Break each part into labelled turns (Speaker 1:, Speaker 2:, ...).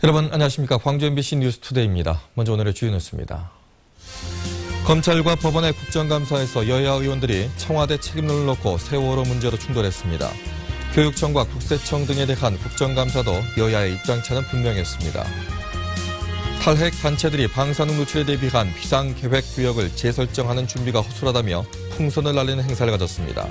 Speaker 1: 여러분 안녕하십니까. 광주 MBC 뉴스투데이입니다. 먼저 오늘의 주요 뉴스입니다. 검찰과 법원의 국정감사에서 여야 의원들이 청와대 책임론을 놓고 세월호 문제로 충돌했습니다. 교육청과 국세청 등에 대한 국정감사도 여야의 입장차는 분명했습니다. 탈핵 단체들이 방사능 누출에 대비한 비상계획구역을 재설정하는 준비가 허술하다며 풍선을 날리는 행사를 가졌습니다.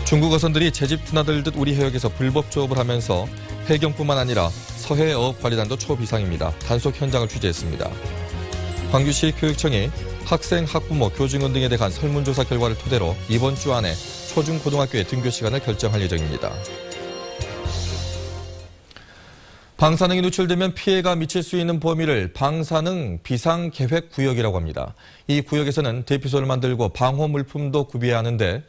Speaker 1: 중국 어선들이 채집 드나들듯 우리 해역에서 불법 조업을 하면서 해경뿐만 아니라 서해어업관리단도 초비상입니다. 단속 현장을 취재했습니다. 광주시 교육청이 학생, 학부모, 교직원 등에 대한 설문조사 결과를 토대로 이번 주 안에 초중고등학교의 등교 시간을 결정할 예정입니다. 방사능이 누출되면 피해가 미칠 수 있는 범위를 방사능 비상계획구역이라고 합니다. 이 구역에서는 대피소를 만들고 방호 물품도 구비해야 하는데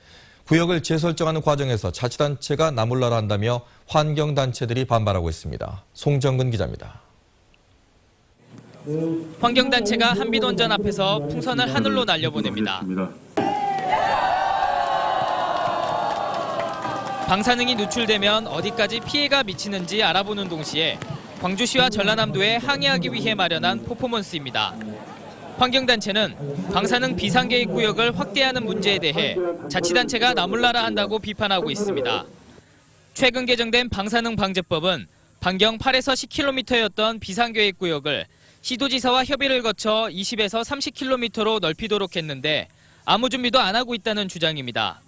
Speaker 1: 구역을 재설정하는 과정에서 자치단체가 나몰라라 한다며 환경단체들이 반발하고 있습니다. 송정근 기자입니다.
Speaker 2: 환경단체가 한빛원전 앞에서 풍선을 하늘로 날려보냅니다. 방사능이 누출되면 어디까지 피해가 미치는지 알아보는 동시에 광주시와 전라남도에 항의하기 위해 마련한 퍼포먼스입니다. 환경단체는 방사능 비상계획구역을 확대하는 문제에 대해 자치단체가 나몰라라 한다고 비판하고 있습니다. 최근 개정된 방사능 방제법은 반경 8에서 10km였던 비상계획구역을 시도지사와 협의를 거쳐 20에서 30km로 넓히도록 했는데 아무 준비도 안 하고 있다는 주장입니다.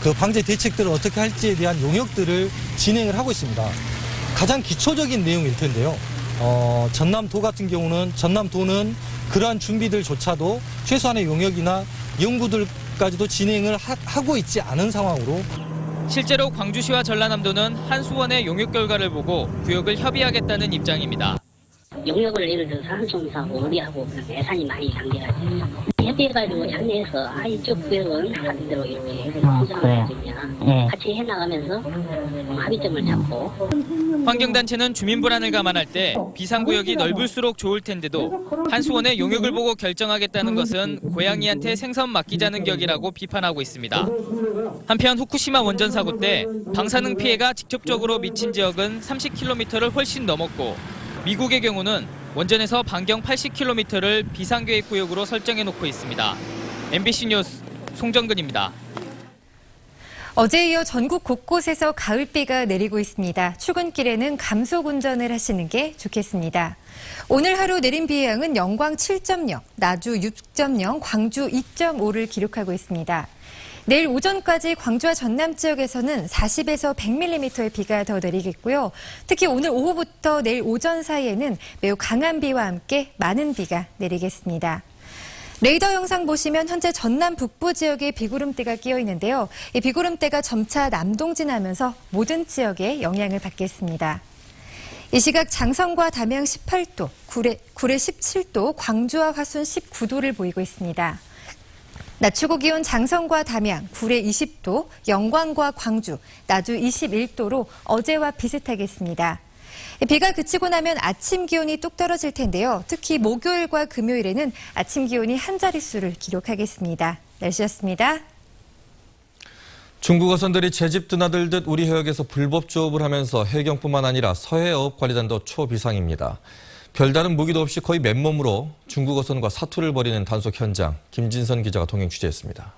Speaker 3: 그 방제 대책들을 어떻게 할지에 대한 용역들을 진행을 하고 있습니다. 가장 기초적인 내용일 텐데요. 전남도 같은 경우는 전남도는 그러한 준비들조차도 최소한의 용역이나 연구들까지도 진행을 하고 있지 않은 상황으로
Speaker 2: 실제로 광주시와 전라남도는 한수원의 용역 결과를 보고 구역을 협의하겠다는 입장입니다.
Speaker 4: 용역을 예를 들어서 한송사하고 우리하고 예산이 많이 상대가지고 협의해가지고 장려해서 이쪽 구역은 반대로 이렇게 구성할 수 있냐 같이 해나가면서 합의점을 잡고.
Speaker 2: 환경단체는 주민 불안을 감안할 때 비상구역이 넓을수록 좋을 텐데도 한수원의 용역을 보고 결정하겠다는 것은 고양이한테 생선 맡기자는 격이라고 비판하고 있습니다. 한편 후쿠시마 원전 사고 때 방사능 피해가 직접적으로 미친 지역은 30km를 훨씬 넘었고 미국의 경우는 원전에서 반경 80km를 비상계획구역으로 설정해놓고 있습니다. MBC 뉴스 송정근입니다.
Speaker 5: 어제에 이어 전국 곳곳에서 가을비가 내리고 있습니다. 출근길에는 감속 운전을 하시는 게 좋겠습니다. 오늘 하루 내린 비의 양은 영광 7.0, 나주 6.0, 광주 2.5를 기록하고 있습니다. 내일 오전까지 광주와 전남 지역에서는 40에서 100mm의 비가 더 내리겠고요. 특히 오늘 오후부터 내일 오전 사이에는 매우 강한 비와 함께 많은 비가 내리겠습니다. 레이더 영상 보시면 현재 전남 북부 지역에 비구름대가 끼어 있는데요. 이 비구름대가 점차 남동진하면서 모든 지역에 영향을 받겠습니다. 이 시각 장성과 담양 18도, 구례 17도, 광주와 화순 19도를 보이고 있습니다. 낮 최고 기온 장성과 담양, 구례 20도, 영광과 광주, 나주 21도로 어제와 비슷하겠습니다. 비가 그치고 나면 아침 기온이 뚝 떨어질 텐데요. 특히 목요일과 금요일에는 아침 기온이 한 자릿수를 기록하겠습니다. 날씨였습니다.
Speaker 1: 중국 어선들이 채집 드나들듯 우리 해역에서 불법 조업을 하면서 해경뿐만 아니라 서해어업관리단도 초비상입니다. 별다른 무기도 없이 거의 맨몸으로 중국 어선과 사투를 벌이는 단속 현장, 김진선 기자가 동행 취재했습니다.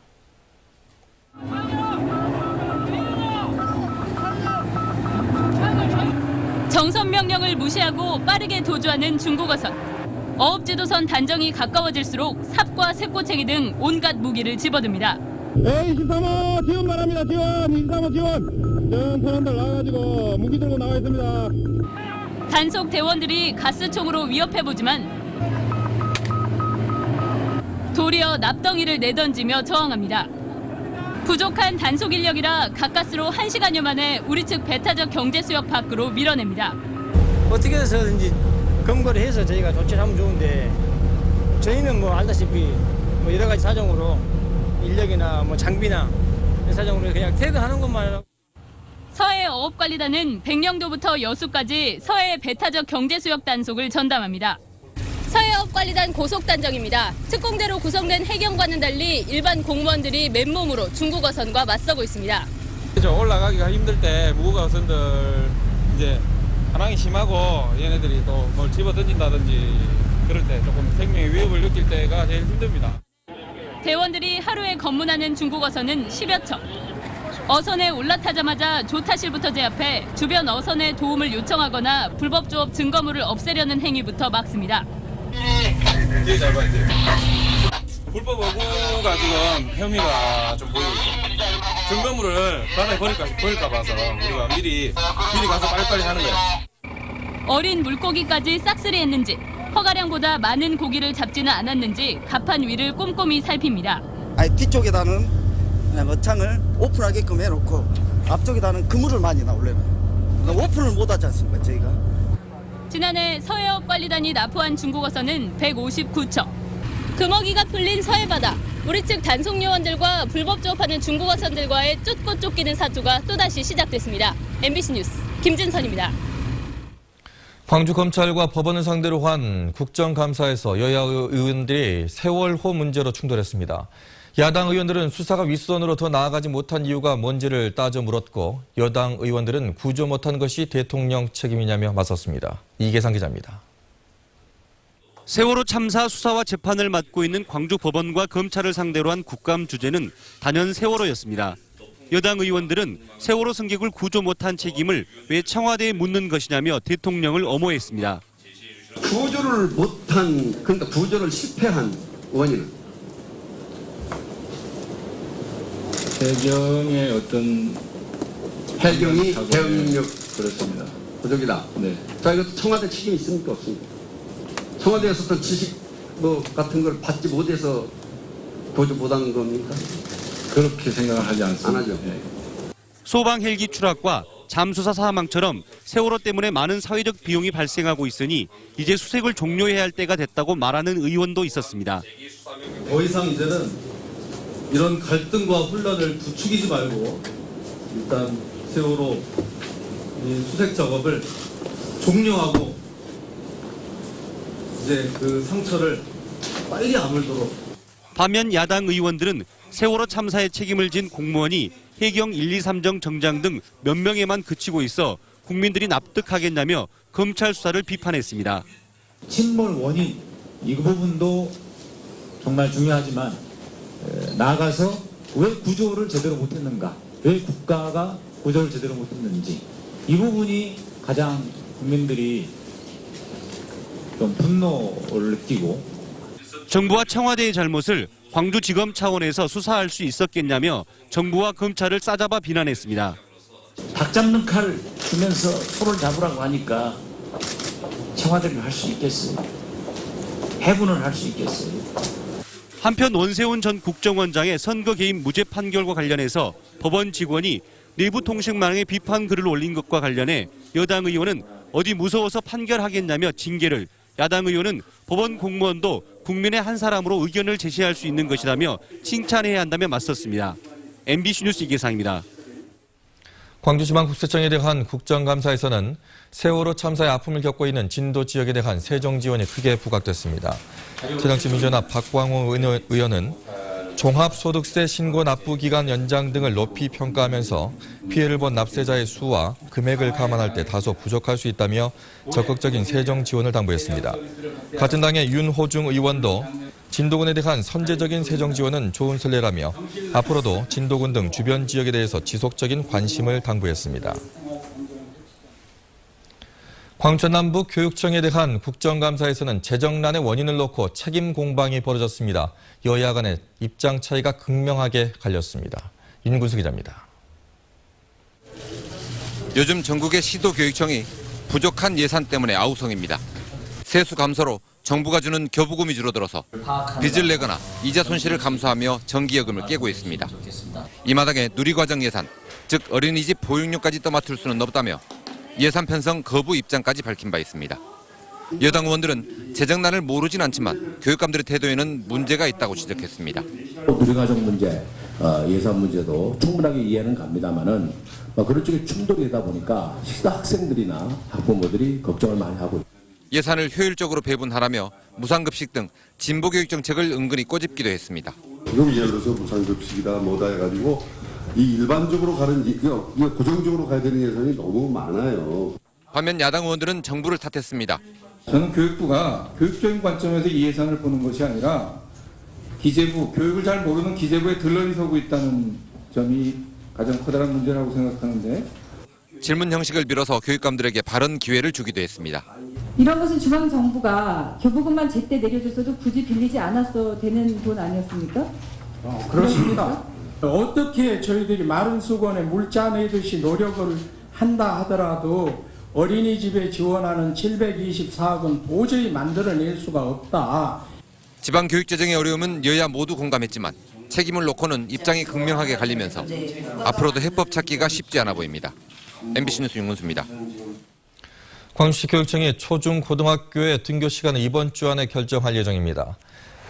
Speaker 6: 정선 명령을 무시하고 빠르게 도주하는 중국 어선. 어업지도선 단정이 가까워질수록 삽과 쇠꼬챙이 등 온갖 무기를 집어듭니다.
Speaker 7: 23호 지원 바랍니다. 지원. 23호 지원. 전 선원들 나와가지고 무기 들고 나와 있습니다.
Speaker 6: 단속 대원들이 가스총으로 위협해보지만 도리어 납덩이를 내던지며 저항합니다. 부족한 단속 인력이라 가까스로 1시간여 만에 우리 측 배타적 경제수역 밖으로 밀어냅니다.
Speaker 8: 어떻게 해서든지 검거를 해서 저희가 조치를 하면 좋은데 저희는 뭐 알다시피 뭐 여러 가지 사정으로 인력이나 뭐 장비나 사정으로 그냥 퇴근하는 것만.
Speaker 6: 서해어업관리단은 백령도부터 여수까지 서해 배타적 경제수역 단속을 전담합니다. 서해어업관리단 고속단정입니다. 특공대로 구성된 해경과는 달리 일반 공무원들이 맨몸으로 중국 어선과 맞서고 있습니다.
Speaker 9: 올라가기가 힘들 때 무국 어선들 이제 사랑이 심하고 얘네들이 또 뭘 집어 던진다든지 그럴 때 조금 생명의 위협을 느낄 때가 제일 힘듭니다.
Speaker 6: 대원들이 하루에 검문하는 중국 어선은 10여 척. 어선에 올라타자마자 조타실부터 제압해 주변 어선의 도움을 요청하거나 불법 조업 증거물을 없애려는 행위부터 막습니다.
Speaker 9: 불법 어구가 지금 혐의가 좀 보이고 있어요. 증거물을 바다에 버릴까 봐서 우리가 미리 가서 빨리빨리 하는 거예요.
Speaker 6: 어린 물고기까지 싹쓸이했는지 허가량보다 많은 고기를 잡지는 않았는지 갑판 위를 꼼꼼히 살핍니다.
Speaker 10: 아니 뒤쪽에다는 어창을 오픈하게끔 해놓고 앞쪽에다는 그물을 많이 원래는 오픈을 못하지 않습니까 저희가.
Speaker 6: 지난해 서해업관리단이 납포한 중국 어선은 159척. 금어기가 풀린 서해바다. 우리 측 단속 요원들과 불법 조업하는 중국 어선들과의 쫓고 쫓기는 사투가 또다시 시작됐습니다. MBC 뉴스 김진선입니다.
Speaker 1: 광주검찰과 법원을 상대로 한 국정감사에서 여야 의원들이 세월호 문제로 충돌했습니다. 야당 의원들은 수사가 윗선으로 더 나아가지 못한 이유가 뭔지를 따져 물었고 여당 의원들은 구조 못한 것이 대통령 책임이냐며 맞섰습니다. 이계상 기자입니다.
Speaker 11: 세월호 참사 수사와 재판을 맡고 있는 광주법원과 검찰을 상대로 한 국감 주제는 단연 세월호였습니다. 여당 의원들은 세월호 승객을 구조 못한 책임을 왜 청와대에 묻는 것이냐며 대통령을 엄호했습니다.
Speaker 12: 구조를 못한, 그러니까 구조를 실패한 원인은
Speaker 13: 해경의 어떤
Speaker 12: 해경이 대응 능력
Speaker 13: 그렇습니다.
Speaker 12: 부족이다.
Speaker 13: 네.
Speaker 12: 자, 이것도 청와대 책임이 있습니까 없습니까? 청와대에서 어떤 지식 같은 걸 받지 못해서 구조 못한 겁니까?
Speaker 13: 그렇게 생각을 하지 않습니다.
Speaker 12: 안 하죠.
Speaker 13: 네.
Speaker 11: 소방 헬기 추락과 잠수사 사망처럼 세월호 때문에 많은 사회적 비용이 발생하고 있으니 이제 수색을 종료해야 할 때가 됐다고 말하는 의원도 있었습니다.
Speaker 14: 더 이상 이제는 이런 갈등과 혼란을 부추기지 말고 일단 세월호 이 수색 작업을 종료하고 이제 그 상처를 빨리 아물도록.
Speaker 11: 반면 야당 의원들은 세월호 참사에 책임을 진 공무원이 해경 123정 정장 등 몇 명에만 그치고 있어 국민들이 납득하겠냐며 검찰 수사를 비판했습니다.
Speaker 15: 침몰 원인 이 부분도 정말 중요하지만 나아가서 왜 구조를 제대로 못했는가, 왜 국가가 구조를 제대로 못했는지 이 부분이 가장 국민들이 좀 분노를 느끼고
Speaker 11: 정부와 청와대의 잘못을 광주지검 차원에서 수사할 수 있었겠냐며 정부와 검찰을 싸잡아 비난했습니다.
Speaker 15: 닭 잡는 칼 주면서 소를 잡으라고 하니까 청와대를 할 수 있겠어요? 해군을 할 수 있겠어요?
Speaker 11: 한편 원세훈 전 국정원장의 선거 개입 무죄 판결과 관련해서 법원 직원이 내부 통신망에 비판 글을 올린 것과 관련해 여당 의원은 어디 무서워서 판결하겠냐며 징계를, 야당 의원은 법원 공무원도 국민의 한 사람으로 의견을 제시할 수 있는 것이라며 칭찬해야 한다며 맞섰습니다. MBC 뉴스 이계상입니다.
Speaker 1: 광주지방국세청에 대한 국정감사에서는 세월호 참사의 아픔을 겪고 있는 진도 지역에 대한 세정 지원이 크게 부각됐습니다. 새정치민주연합 박광호 의원은 종합소득세 신고 납부 기간 연장 등을 높이 평가하면서 피해를 본 납세자의 수와 금액을 감안할 때 다소 부족할 수 있다며 적극적인 세정 지원을 당부했습니다. 같은 당의 윤호중 의원도 진도군에 대한 선제적인 세정 지원은 좋은 선례라며 앞으로도 진도군 등 주변 지역에 대해서 지속적인 관심을 당부했습니다. 광천남북 교육청에 대한 국정감사에서는 재정난의 원인을 놓고 책임 공방이 벌어졌습니다. 여야 간의 입장 차이가 극명하게 갈렸습니다. 윤군수 기자입니다.
Speaker 16: 요즘 전국의 시도교육청이 부족한 예산 때문에 아우성입니다. 세수 감소로 정부가 주는 교부금이 줄어들어서 빚을 내거나 이자 손실을 감수하며 정기여금을 깨고 있습니다. 이 마당에 누리과정 예산, 즉 어린이집 보육료까지 떠맡을 수는 없다며 예산 편성 거부 입장까지 밝힌 바 있습니다. 여당 의원들은 재정난을 모르진 않지만 교육감들의 태도에는 문제가 있다고 지적했습니다.
Speaker 17: 누리과정 문제, 예산 문제도 충분하게 이해는 갑니다만은 그런 쪽에 충돌이 되다 보니까 학생들이나 학부모들이 걱정을 많이 하고 있습니다.
Speaker 16: 예산을 효율적으로 배분하라며 무상급식 등 진보교육 정책을 은근히 꼬집기도 했습니다.
Speaker 18: 지금 예를 들어서 무상급식이다 뭐다 해가지고 이 일반적으로 가는, 이거 고정적으로 가야 되는 예산이 너무 많아요.
Speaker 16: 반면 야당 의원들은 정부를 탓했습니다.
Speaker 19: 저는 교육부가 교육적인 관점에서 이 예산을 보는 것이 아니라 기재부, 교육을 잘 모르는 기재부에 들러리 서고 있다는 점이 가장 커다란 문제라고 생각하는데,
Speaker 16: 질문 형식을 빌어서 교육감들에게 발언 기회를 주기도 했습니다.
Speaker 20: 이런 것은 중앙정부가 교부금만 제때 내려줬어도 굳이 빌리지 않았어도 되는 돈 아니었습니까?
Speaker 15: 그렇습니다. 어떻게 저희들이 마른 수건에 물짜 내듯이 노력을 한다 하더라도 어린이집에 지원하는 724억은 도저히 만들어낼 수가 없다.
Speaker 16: 지방교육재정의 어려움은 여야 모두 공감했지만 책임을 놓고는 입장이 극명하게 갈리면서 앞으로도 해법 찾기가 쉽지 않아 보입니다. MBC 뉴스 윤문수입니다.
Speaker 1: 광주시 교육청이 초중고등학교의 등교 시간을 이번 주 안에 결정할 예정입니다.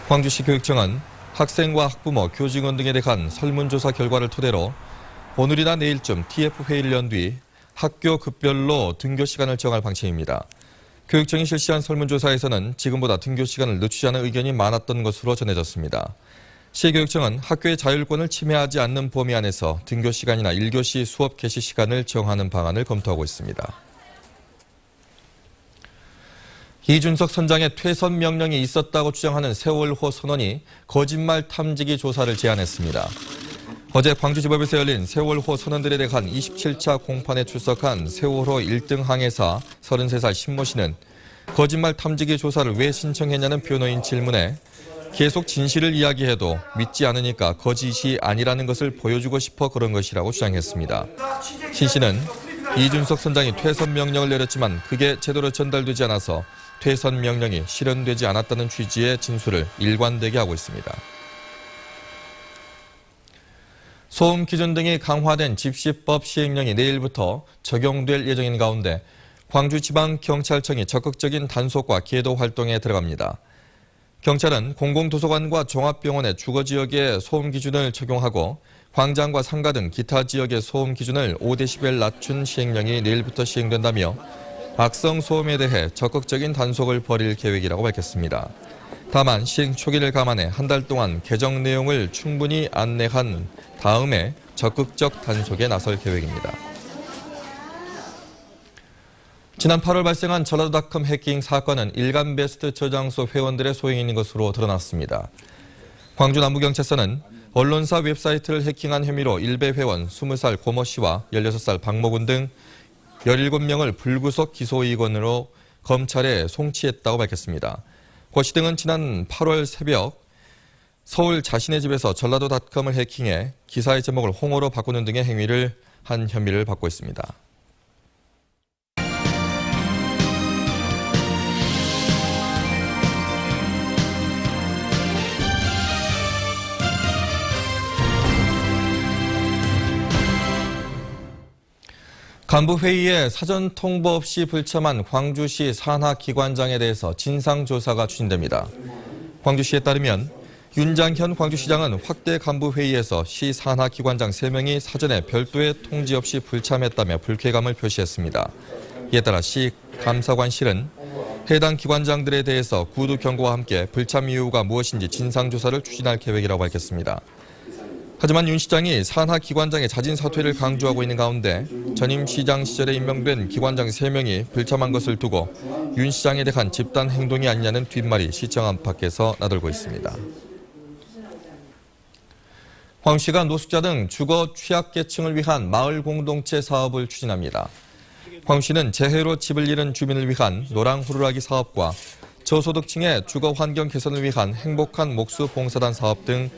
Speaker 1: 광주시 교육청은 학생과 학부모, 교직원 등에 대한 설문조사 결과를 토대로 오늘이나 내일쯤 TF회의를 연 뒤 학교 급별로 등교 시간을 정할 방침입니다. 교육청이 실시한 설문조사에서는 지금보다 등교 시간을 늦추자는 의견이 많았던 것으로 전해졌습니다. 시교육청은 학교의 자율권을 침해하지 않는 범위 안에서 등교 시간이나 1교시 수업 개시 시간을 정하는 방안을 검토하고 있습니다. 이준석 선장의 퇴선 명령이 있었다고 주장하는 세월호 선원이 거짓말 탐지기 조사를 제안했습니다. 어제 광주지법에서 열린 세월호 선원들에 대한 27차 공판에 출석한 세월호 1등 항해사 33살 신모 씨는 거짓말 탐지기 조사를 왜 신청했냐는 변호인 질문에 계속 진실을 이야기해도 믿지 않으니까 거짓이 아니라는 것을 보여주고 싶어 그런 것이라고 주장했습니다. 신 씨는 이준석 선장이 퇴선 명령을 내렸지만 그게 제대로 전달되지 않아서 퇴선 명령이 실현되지 않았다는 취지의 진술을 일관되게 하고 있습니다. 소음 기준 등이 강화된 집시법 시행령이 내일부터 적용될 예정인 가운데 광주지방경찰청이 적극적인 단속과 계도 활동에 들어갑니다. 경찰은 공공도서관과 종합병원의 주거지역에 소음 기준을 적용하고 광장과 상가 등 기타 지역의 소음 기준을 5dB 낮춘 시행령이 내일부터 시행된다며 악성 소음에 대해 적극적인 단속을 벌일 계획이라고 밝혔습니다. 다만 시행 초기를 감안해 한 달 동안 개정 내용을 충분히 안내한 다음에 적극적 단속에 나설 계획입니다. 지난 8월 발생한 전라도닷컴 해킹 사건은 일간베스트 저장소 회원들의 소행인 것으로 드러났습니다. 광주 남부경찰서는 언론사 웹사이트를 해킹한 혐의로 일베 회원 20살 고모 씨와 16살 박모군 등 17명을 불구속 기소의견으로 검찰에 송치했다고 밝혔습니다. 고 씨 등은 지난 8월 새벽 서울 자신의 집에서 전라도닷컴을 해킹해 기사의 제목을 홍어로 바꾸는 등의 행위를 한 혐의를 받고 있습니다. 간부회의에 사전 통보 없이 불참한 광주시 산하기관장에 대해서 진상조사가 추진됩니다. 광주시에 따르면 윤장현 광주시장은 확대 간부회의에서 시 산하기관장 3명이 사전에 별도의 통지 없이 불참했다며 불쾌감을 표시했습니다. 이에 따라 시 감사관실은 해당 기관장들에 대해서 구두 경고와 함께 불참 이유가 무엇인지 진상조사를 추진할 계획이라고 밝혔습니다. 하지만 윤 시장이 산하기관장의 자진 사퇴를 강조하고 있는 가운데 전임 시장 시절에 임명된 기관장 3명이 불참한 것을 두고 윤 시장에 대한 집단 행동이 아니냐는 뒷말이 시청 안팎에서 나돌고 있습니다. 광주시가 노숙자 등 주거 취약계층을 위한 마을 공동체 사업을 추진합니다. 광주시는 재해로 집을 잃은 주민을 위한 노랑호루라기 사업과 저소득층의 주거 환경 개선을 위한 행복한 목수 봉사단 사업 등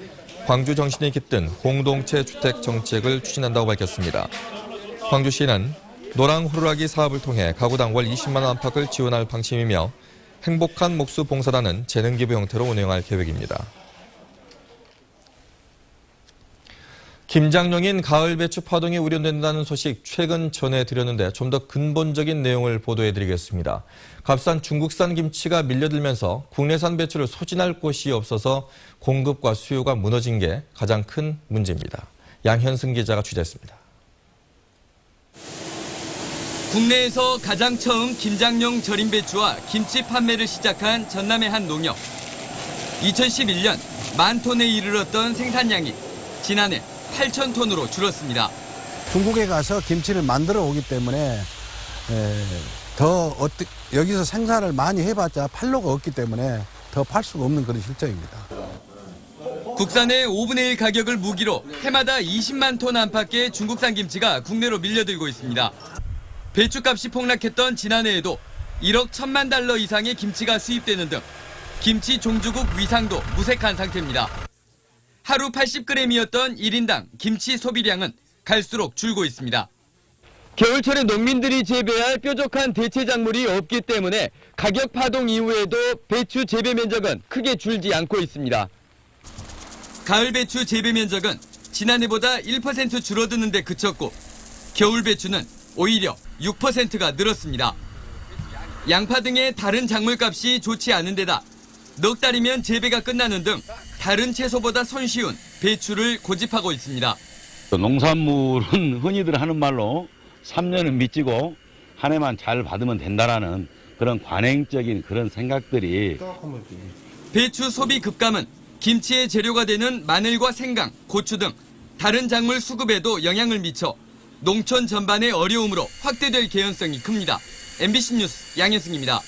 Speaker 1: 광주 정신이 깃든 공동체 주택 정책을 추진한다고 밝혔습니다. 광주시는 노랑호루라기 사업을 통해 가구당 월 20만 원 안팎을 지원할 방침이며 행복한 목수 봉사단은 재능기부 형태로 운영할 계획입니다. 김장용인 가을 배추 파동이 우려된다는 소식 최근 전해드렸는데 좀 더 근본적인 내용을 보도해드리겠습니다. 값싼 중국산 김치가 밀려들면서 국내산 배추를 소진할 곳이 없어서 공급과 수요가 무너진 게 가장 큰 문제입니다. 양현승 기자가 취재했습니다.
Speaker 21: 국내에서 가장 처음 김장용 절임 배추와 김치 판매를 시작한 전남의 한 농협. 2011년 10,000톤에 이르렀던 생산량이 지난해 8,000톤으로 줄었습니다.
Speaker 22: 중국에 가서 김치를 만들어 오기 때문에
Speaker 3: 여기서 생산을 많이 해봤자 판로가 없기 때문에 더 팔 수가 없는 그런 실정입니다.
Speaker 21: 국산의 5분의 1 가격을 무기로 해마다 20만 톤 안팎의 중국산 김치가 국내로 밀려들고 있습니다. 배추값이 폭락했던 지난해에도 1억 1천만 달러 이상의 김치가 수입되는 등 김치 종주국 위상도 무색한 상태입니다. 하루 80g이었던 1인당 김치 소비량은 갈수록 줄고 있습니다. 겨울철에 농민들이 재배할 뾰족한 대체 작물이 없기 때문에 가격 파동 이후에도 배추 재배 면적은 크게 줄지 않고 있습니다. 가을 배추 재배 면적은 지난해보다 1% 줄어드는 데 그쳤고 겨울 배추는 오히려 6%가 늘었습니다. 양파 등의 다른 작물값이 좋지 않은 데다 넉 달이면 재배가 끝나는 등 다른 채소보다 손쉬운 배추를 고집하고 있습니다.
Speaker 22: 농산물은 흔히들 하는 말로 3년은 미치고 한 해만 잘 받으면 된다라는 그런 관행적인 그런 생각들이.
Speaker 21: 배추 소비 급감은 김치의 재료가 되는 마늘과 생강, 고추 등 다른 작물 수급에도 영향을 미쳐 농촌 전반의 어려움으로 확대될 개연성이 큽니다. MBC 뉴스 양현승입니다.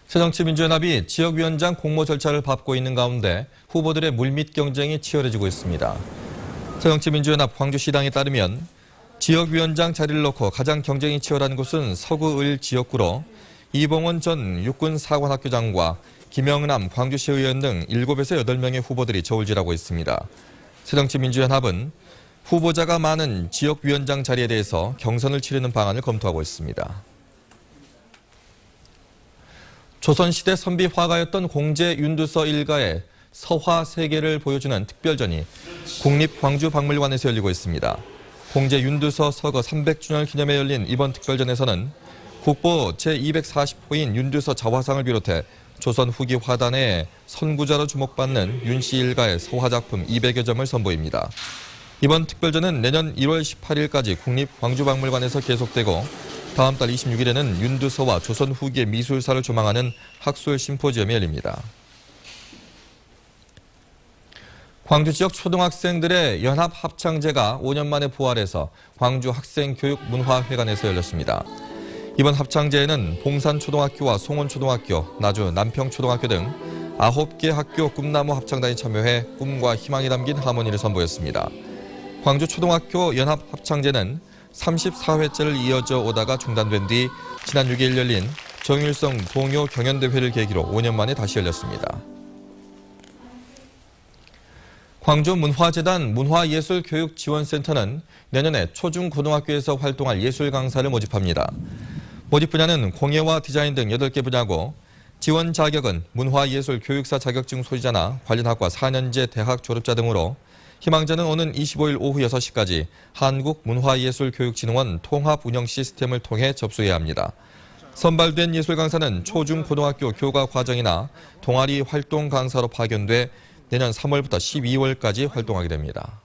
Speaker 1: 새정치민주연합이 지역위원장 공모 절차를 밟고 있는 가운데 후보들의 물밑 경쟁이 치열해지고 있습니다. 새정치민주연합 광주시당에 따르면 지역위원장 자리를 놓고 가장 경쟁이 치열한 곳은 서구을 지역구로 이봉원 전 육군사관학교장과 김영남 광주시의원 등 7에서 8명의 후보들이 저울질하고 있습니다. 새정치민주연합은 후보자가 많은 지역위원장 자리에 대해서 경선을 치르는 방안을 검토하고 있습니다. 조선시대 선비 화가였던 공제 윤두서 일가의 서화 세계를 보여주는 특별전이 국립광주박물관에서 열리고 있습니다. 공제 윤두서 서거 300주년을 기념해 열린 이번 특별전에서는 국보 제240호인 윤두서 자화상을 비롯해 조선 후기 화단의 선구자로 주목받는 윤씨 일가의 서화작품 200여 점을 선보입니다. 이번 특별전은 내년 1월 18일까지 국립광주박물관에서 계속되고 다음 달 26일에는 윤두서와 조선 후기의 미술사를 조망하는 학술 심포지엄이 열립니다. 광주 지역 초등학생들의 연합 합창제가 5년 만에 부활해서 광주 학생교육문화회관에서 열렸습니다. 이번 합창제에는 봉산초등학교와 송원초등학교, 나주 남평초등학교 등 9개 학교 꿈나무 합창단이 참여해 꿈과 희망이 담긴 하모니를 선보였습니다. 광주 초등학교 연합 합창제는 34회째를 이어져 오다가 중단된 뒤 지난 6일 열린 정일성 동요 경연대회를 계기로 5년 만에 다시 열렸습니다. 광주문화재단 문화예술교육지원센터는 내년에 초중고등학교에서 활동할 예술 강사를 모집합니다. 모집 분야는 공예와 디자인 등 8개 분야고 지원 자격은 문화예술교육사 자격증 소지자나 관련 학과 4년제 대학 졸업자 등으로 희망자는 오는 25일 오후 6시까지 한국문화예술교육진흥원 통합운영 시스템을 통해 접수해야 합니다. 선발된 예술 강사는 초중고등학교 교과 과정이나 동아리 활동 강사로 파견돼 내년 3월부터 12월까지 활동하게 됩니다.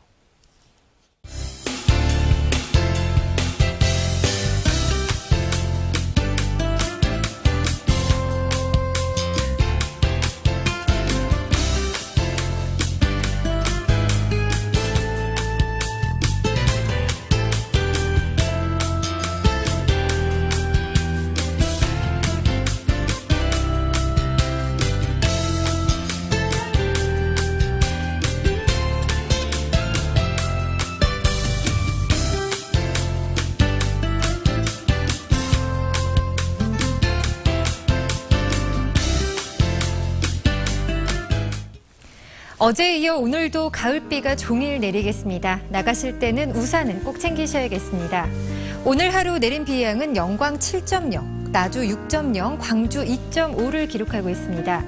Speaker 5: 어제에 이어 오늘도 가을비가 종일 내리겠습니다. 나가실 때는 우산을 꼭 챙기셔야겠습니다. 오늘 하루 내린 비 양은 영광 7.0, 나주 6.0, 광주 2.5를 기록하고 있습니다.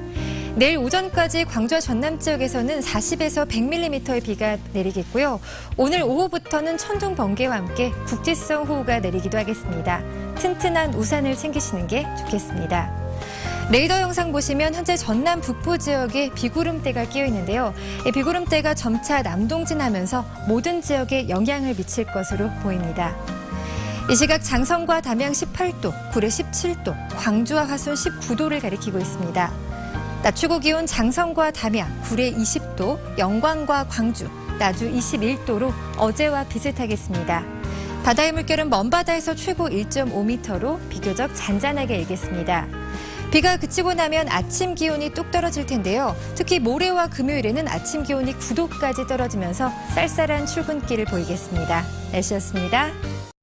Speaker 5: 내일 오전까지 광주와 전남 지역에서는 40에서 100mm의 비가 내리겠고요. 오늘 오후부터는 천둥 번개와 함께 국지성 호우가 내리기도 하겠습니다. 튼튼한 우산을 챙기시는 게 좋겠습니다. 레이더 영상 보시면 현재 전남 북부 지역에 비구름대가 끼어 있는데요. 이 비구름대가 점차 남동진하면서 모든 지역에 영향을 미칠 것으로 보입니다. 이 시각 장성과 담양 18도, 구례 17도, 광주와 화순 19도를 가리키고 있습니다. 낮 최고 기온 장성과 담양, 구례 20도, 영광과 광주, 나주 21도로 어제와 비슷하겠습니다. 바다의 물결은 먼바다에서 최고 1.5m로 비교적 잔잔하게 일겠습니다. 비가 그치고 나면 아침 기온이 뚝 떨어질 텐데요. 특히 모레와 금요일에는 아침 기온이 9도까지 떨어지면서 쌀쌀한 출근길을 보이겠습니다. 날씨였습니다.